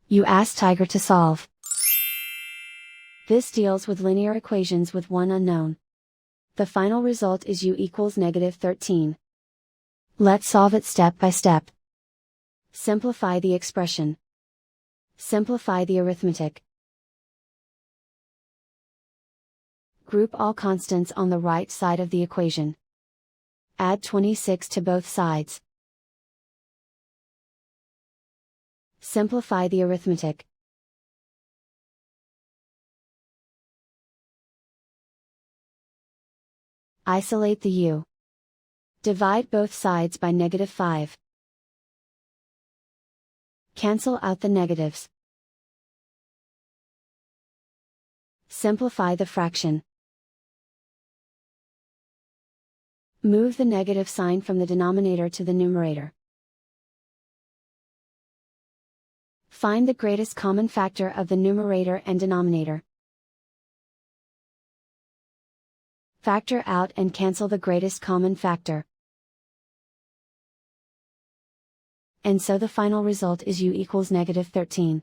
You ask Tiger to solve. This deals with linear equations with one unknown. The final result is u equals -13. Let's solve it step by step. Simplify the expression. Simplify the arithmetic. Group all constants on the right side of the equation. Add 26 to both sides. Simplify the arithmetic. Isolate the u. Divide both sides by -5. Cancel out the negatives. Simplify the fraction. Move the negative sign from the denominator to the numerator. Find the greatest common factor of the numerator and denominator. Factor out and cancel the greatest common factor. And so the final result is u equals -13.